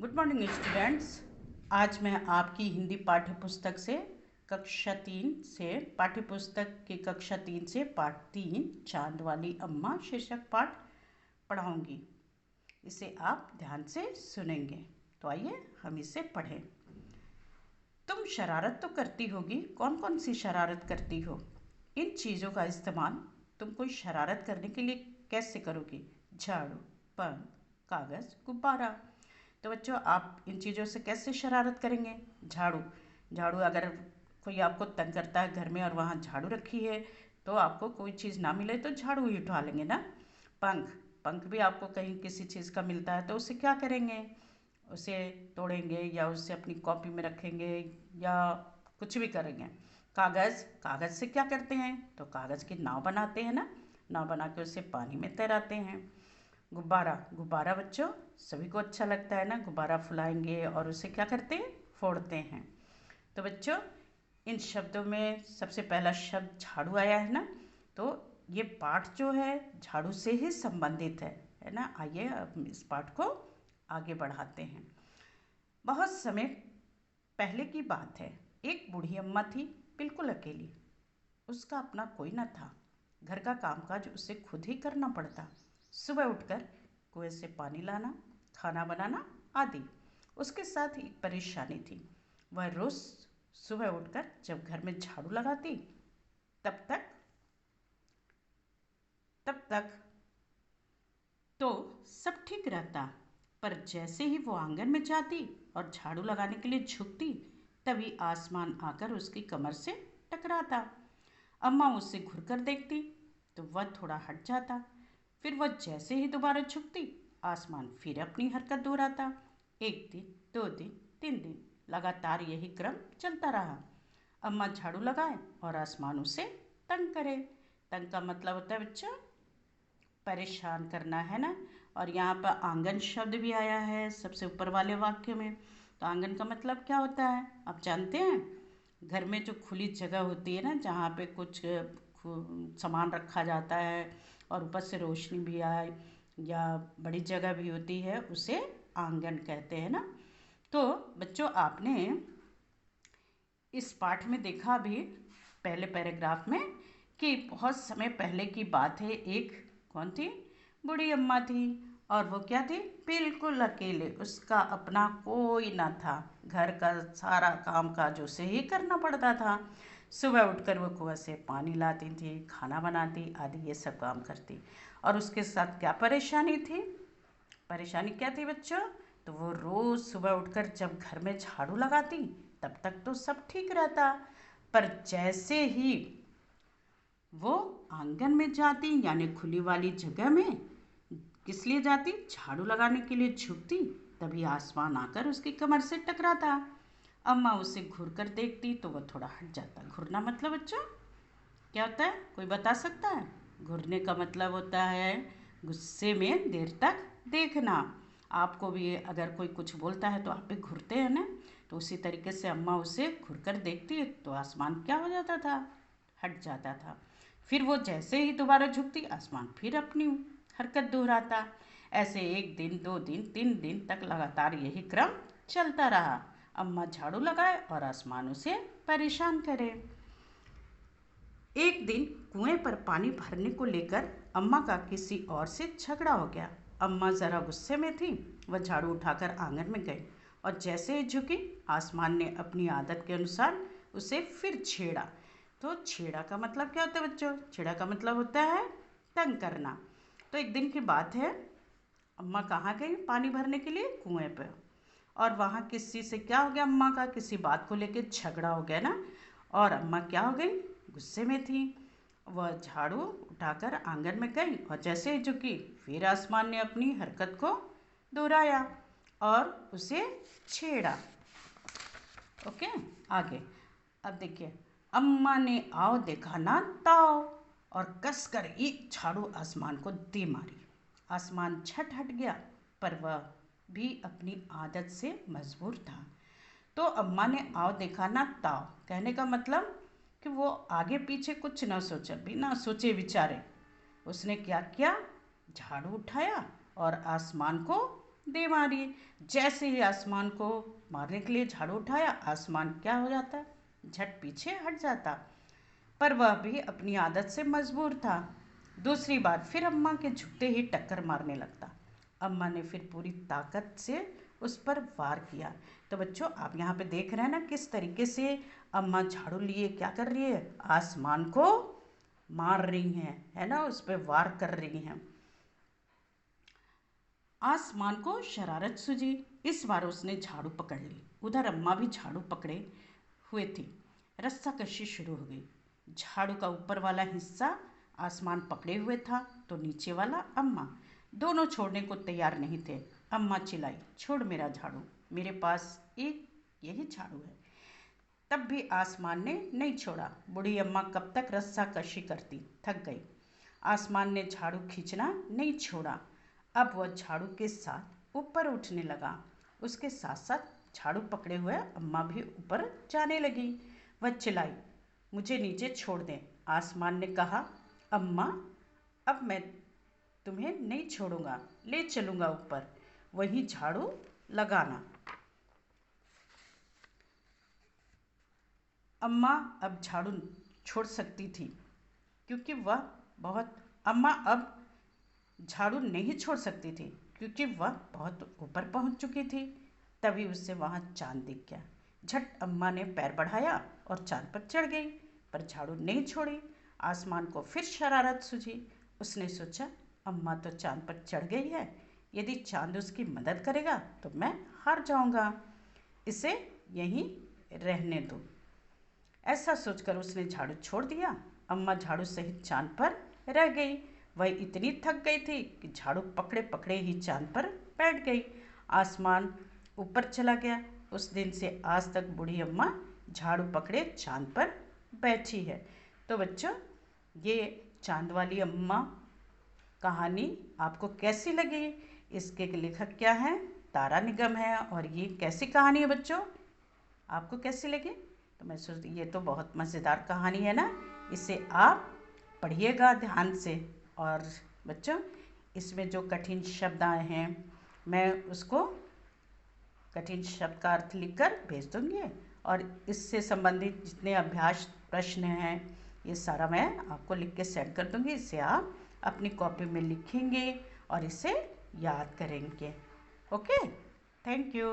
Good morning students. आज मैं आपकी हिंदी पाठ्य पुस्तक से कक्षा 3 से पाठ 3 चांद वाली अम्मा शीर्षक पाठ पढ़ाऊंगी। इसे आप ध्यान से सुनेंगे। तो आइए हम इसे पढ़ें। तुम शरारत तो करती होगी, कौन कौन सी शरारत करती हो? इन चीज़ों का इस्तेमाल तुम कोई शरारत करने के लिए कैसे करोगी? झाड़ू, पेन, कागज़, गुब्बारा। तो बच्चों, आप इन चीज़ों से कैसे शरारत करेंगे? झाड़ू झाड़ू अगर कोई आपको तंग करता है घर में और वहाँ झाड़ू रखी है तो आपको कोई चीज़ ना मिले तो झाड़ू ही उठा लेंगे ना। पंख पंख भी आपको कहीं किसी चीज़ का मिलता है तो उसे क्या करेंगे? उसे तोड़ेंगे या उसे अपनी कॉपी में रखेंगे या कुछ भी करेंगे। कागज़ कागज़ से क्या करते हैं? तो कागज़ की नाव बनाते हैं ना, नाव बना के उसे पानी में तैराते हैं। गुब्बारा गुब्बारा बच्चों सभी को अच्छा लगता है ना, गुब्बारा फुलाएंगे और उसे क्या करते हैं? फोड़ते हैं। तो बच्चों, इन शब्दों में सबसे पहला शब्द झाड़ू आया है ना, तो ये पाठ जो है झाड़ू से ही संबंधित है ना। आइए अब इस पाठ को आगे बढ़ाते हैं। बहुत समय पहले की बात है। एक बूढ़ी अम्मा थी, बिल्कुल अकेली। उसका अपना कोई न था। घर का कामकाज उसे खुद ही करना पड़ता। सुबह उठकर कुएं से पानी लाना, खाना बनाना आदि। उसके साथ एक परेशानी थी। वह रोज सुबह उठकर जब घर में झाड़ू लगाती तब तक तो सब ठीक रहता, पर जैसे ही वो आंगन में जाती और झाड़ू लगाने के लिए झुकती तभी आसमान आकर उसकी कमर से टकराता। अम्मा उसे घुरकर देखती तो वह थोड़ा हट जाता। फिर वह जैसे ही दोबारा झुकती, आसमान फिर अपनी हरकत दोहराता। एक दिन, 2 दिन, 3 दिन, लगातार यही क्रम चलता रहा। अम्मा झाड़ू लगाए और आसमान उसे तंग करे। तंग का मतलब होता है बच्चों परेशान करना, है ना। और यहाँ पर आंगन शब्द भी आया है सबसे ऊपर वाले वाक्य में। तो आंगन का मतलब क्या होता है आप जानते हैं? घर में जो खुली जगह होती है ना, जहाँ पे कुछ सामान रखा जाता है और ऊपर से रोशनी भी आए या बड़ी जगह भी होती है, उसे आंगन कहते हैं ना। तो बच्चों, आपने इस पाठ में देखा भी पहले पैराग्राफ में कि बहुत समय पहले की बात है। एक कौन थी? बूढ़ी अम्मा थी। और वो क्या थी? बिल्कुल अकेले। उसका अपना कोई ना था। घर का सारा काम काज उसे ही करना पड़ता था। सुबह उठकर वो कुआं से पानी लाती थी, खाना बनाती आदि ये सब काम करती। और उसके साथ क्या परेशानी थी? परेशानी क्या थी बच्चों? तो वो रोज़ सुबह उठकर जब घर में झाड़ू लगाती तब तक तो सब ठीक रहता, पर जैसे ही वो आंगन में जाती यानी खुली वाली जगह में, किस लिए जाती? झाड़ू लगाने के लिए झुकती, तभी आसमान आकर उसकी कमर से टकराता। अम्मा उसे घूर कर देखती तो वह थोड़ा हट जाता। घूरना मतलब बच्चों क्या होता है? कोई बता सकता है? घूरने का मतलब होता है गुस्से में देर तक देखना। आपको भी अगर कोई कुछ बोलता है तो आप भी घूरते हैं ना, तो उसी तरीके से अम्मा उसे घूर कर देखती तो आसमान क्या हो जाता था? हट जाता था। फिर वो जैसे ही दोबारा झुकती, आसमान फिर अपनी हरकत दोहराता। ऐसे 1 दिन, 2 दिन, 3 दिन तक लगातार यही क्रम चलता रहा। अम्मा झाड़ू लगाए और आसमान उसे परेशान करे। एक दिन कुएं पर पानी भरने को लेकर अम्मा का किसी और से झगड़ा हो गया। अम्मा ज़रा गुस्से में थी। वह झाड़ू उठाकर आंगन में गई और जैसे ही झुकी, आसमान ने अपनी आदत के अनुसार उसे फिर छेड़ा। तो छेड़ा का मतलब क्या होता है बच्चों? छेड़ा का मतलब होता है तंग करना। तो एक दिन की बात है, अम्मा कहाँ गई पानी भरने के लिए? कुएं पर। और वहाँ किसी से क्या हो गया? अम्मा का किसी बात को लेकर झगड़ा हो गया ना। और अम्मा क्या हो गई? गुस्से में थी। वह झाड़ू उठाकर आंगन में गई और जैसे ही झुकी, फिर आसमान ने अपनी हरकत को दोहराया और उसे छेड़ा। ओके, आगे अब देखिए। अम्मा ने आओ देखा ना ताओ और कसकर एक झाड़ू आसमान को दे मारी। आसमान झट हट गया, पर वह भी अपनी आदत से मजबूर था। तो अम्मा ने आओ देखा ना ताओ कहने का मतलब कि वो आगे पीछे कुछ न सोचा, बिना सोचे विचारे उसने क्या किया? झाड़ू उठाया और आसमान को दे मारी। जैसे ही आसमान को मारने के लिए झाड़ू उठाया, आसमान क्या हो जाता, झट पीछे हट जाता। पर वह भी अपनी आदत से मजबूर था। दूसरी बार फिर अम्मा के झुकते ही टक्कर मारने लगता। अम्मा ने फिर पूरी ताकत से उस पर वार किया। तो बच्चों, आप यहाँ पे देख रहे हैं ना किस तरीके से अम्मा झाड़ू लिए क्या कर रही है, आसमान को मार रही हैं, है ना, उस पर वार कर रही हैं। आसमान को शरारत सूझी। इस बार उसने झाड़ू पकड़ ली। उधर अम्मा भी झाड़ू पकड़े हुए थी। रस्सा कशी शुरू हो गई। झाड़ू का ऊपर वाला हिस्सा आसमान पकड़े हुए था तो नीचे वाला अम्मा। दोनों छोड़ने को तैयार नहीं थे। अम्मा चिल्लाई, छोड़ मेरा झाड़ू, मेरे पास एक यही झाड़ू है। तब भी आसमान ने नहीं छोड़ा। बूढ़ी अम्मा कब तक रस्सा कशी करती, थक गई। आसमान ने झाड़ू खींचना नहीं छोड़ा। अब वह झाड़ू के साथ ऊपर उठने लगा। उसके साथ साथ झाड़ू पकड़े हुए अम्मा भी ऊपर जाने लगी। वह चिल्लाई, मुझे नीचे छोड़ दें। आसमान ने कहा, अम्मा, अब मैं तुम्हें नहीं छोड़ूंगा, ले चलूंगा ऊपर, वहीं झाड़ू लगाना। अम्मा अब झाड़ू छोड़ सकती थी क्योंकि वह बहुत अम्मा अब झाड़ू नहीं छोड़ सकती थी क्योंकि वह बहुत ऊपर पहुंच चुकी थी। तभी उससे वहां चांद दिख गया। झट अम्मा ने पैर बढ़ाया और चांद पर चढ़ गई, पर झाड़ू नहीं छोड़ी। आसमान को फिर शरारत सूझी। उसने सोचा, अम्मा तो चांद पर चढ़ गई है, यदि चांद उसकी मदद करेगा तो मैं हार जाऊंगा, इसे यहीं रहने दो। ऐसा सोचकर उसने झाड़ू छोड़ दिया। अम्मा झाड़ू सहित चांद पर रह गई। वह इतनी थक गई थी कि झाड़ू पकड़े पकड़े ही चांद पर बैठ गई। आसमान ऊपर चला गया। उस दिन से आज तक बूढ़ी अम्मा झाड़ू पकड़े चांद पर बैठी है। तो बच्चों, ये चांद वाली अम्मा कहानी आपको कैसी लगी? इसके लेखक क्या हैं? तारा निगम है। और ये कैसी कहानी है बच्चों, आपको कैसी लगी? तो मैं सोचती ये तो बहुत मज़ेदार कहानी है ना, इसे आप पढ़िएगा ध्यान से। और बच्चों, इसमें जो कठिन शब्द आए हैं मैं उसको कठिन शब्द का अर्थ लिखकर भेज दूँगी। और इससे संबंधित जितने अभ्यास प्रश्न हैं ये सारा मैं आपको लिख के सेंड कर दूँगी। इसे आप अपनी कॉपी में लिखेंगे और इसे याद करेंगे। Okay, thank you.